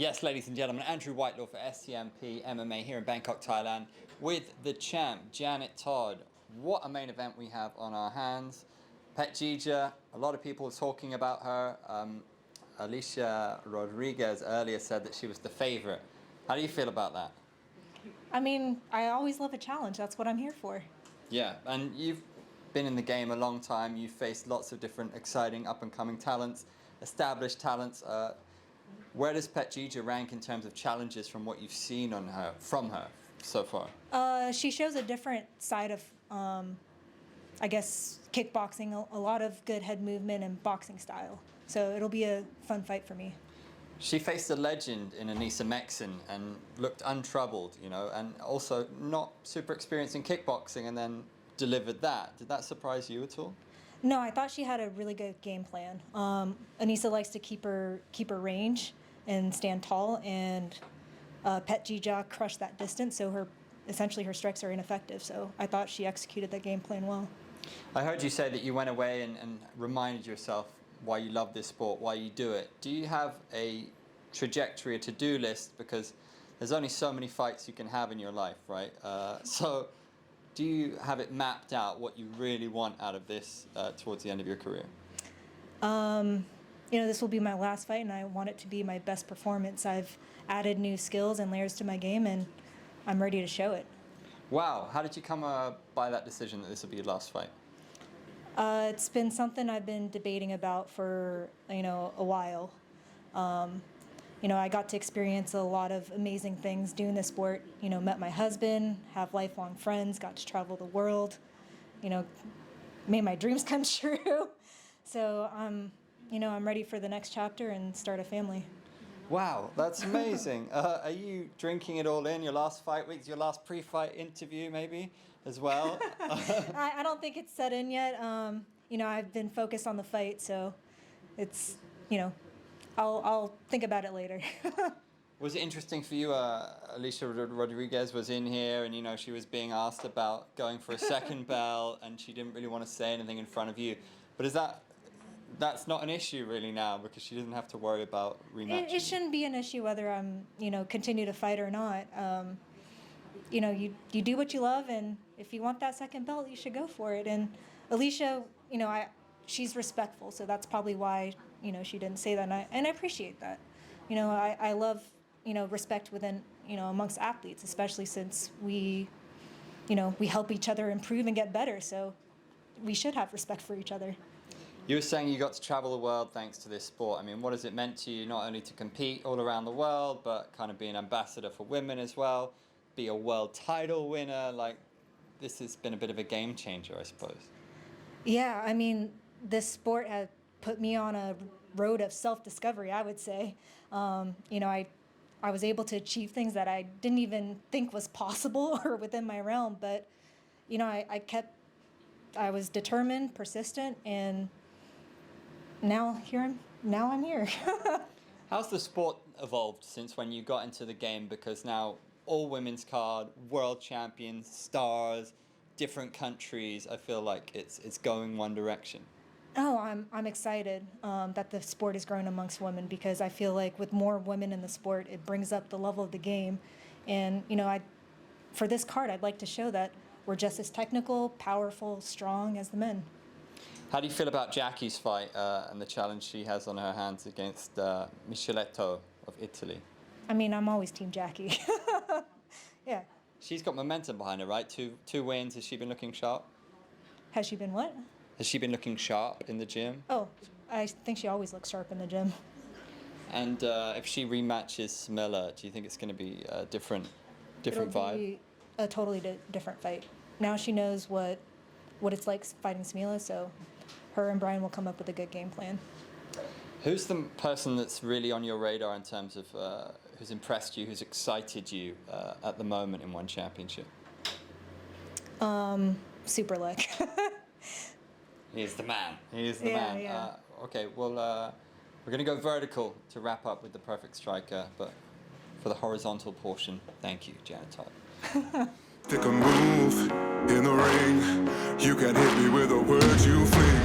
Yes, ladies and gentlemen, Andrew Whitelaw for SCMP MMA here in Bangkok, Thailand, with the champ, Janet Todd. What a main event we have on our hands. Phetjeeja, a lot of people are talking about her. Alicia Rodriguez earlier said that she was the favorite. How do you feel about that? I mean, I always love a challenge. That's what I'm here for. Yeah, and you've been in the game a long time. You've faced lots of different exciting up-and-coming talents, established talents. Where does Phetjeeja rank in terms of challenges from what you've seen from her so far? She shows a different side of, I guess, kickboxing, a lot of good head movement and boxing style. So it'll be a fun fight for me. She faced a legend in Anissa Mexon and looked untroubled, you know, and also not super experienced in kickboxing, and then delivered that. Did that surprise you at all? No, I thought she had a really good game plan. Anissa likes to keep her range and stand tall, and Phetjeeja crushed that distance, so essentially her strikes are ineffective. So I thought she executed that game plan well. I heard you say that you went away and reminded yourself why you love this sport, why you do it. Do you have a trajectory, a to-do list? Because there's only so many fights you can have in your life, right? So do you have it mapped out what you really want out of this towards the end of your career? You know, this will be my last fight, and I want it to be my best performance. I've added new skills and layers to my game, and I'm ready to show it. Wow. How did you come by that decision that this will be your last fight? It's been something I've been debating about for, a while. I got to experience a lot of amazing things doing this sport. Met my husband, have lifelong friends, got to travel the world, made my dreams come true. So I'm ready for the next chapter and start a family. Wow, that's amazing. Are you drinking it all in? Your last fight week, your last pre-fight interview maybe as well? I don't think it's set in yet. I've been focused on the fight, so it's, I'll think about it later. Was it interesting for you? Alicia Rodriguez was in here, and she was being asked about going for a second belt, and she didn't really want to say anything in front of you. But that's not an issue really now, because she doesn't have to worry about rematching? It shouldn't be an issue whether I'm continue to fight or not. You do what you love, and if you want that second belt, you should go for it. And Alicia, she's respectful, so that's probably why she didn't say that, and I appreciate that. I love respect within amongst athletes, especially since we help each other improve and get better. So we should have respect for each other. You were saying you got to travel the world thanks to this sport. I mean, what has it meant to you, not only to compete all around the world, but kind of be an ambassador for women as well, be a world title winner? Like, this has been a bit of a game changer, I suppose. Yeah, I mean, this sport has put me on a road of self-discovery, I would say. I was able to achieve things that I didn't even think was possible or within my realm, but, I was determined, persistent, and now I'm here. How's the sport evolved since when you got into the game? Because now all women's card, world champions, stars, different countries. I feel like it's going one direction. Oh, I'm excited that the sport is growing amongst women, because I feel like with more women in the sport, it brings up the level of the game. And for this card, I'd like to show that we're just as technical, powerful, strong as the men. How do you feel about Jackie's fight and the challenge she has on her hands against Micheletto of Italy? I mean, I'm always Team Jackie. Yeah. She's got momentum behind her, right? Two wins. Has she been looking sharp? Has she been what? Has she been looking sharp in the gym? Oh, I think she always looks sharp in the gym. And if she rematches Smilla, do you think it's going to be a different It'll vibe? Be a totally different fight. Now she knows what it's like fighting Smilla, so her and Brian will come up with a good game plan. Who's the person that's really on your radar in terms of who's impressed you, who's excited you at the moment in one championship? Superlek. He's the man. He's the man. Yeah. Okay, well, we're going to go vertical to wrap up with the perfect striker, but for the horizontal portion, thank you, Janet Todd. Take a move in the ring. You can hit me with the words you fling.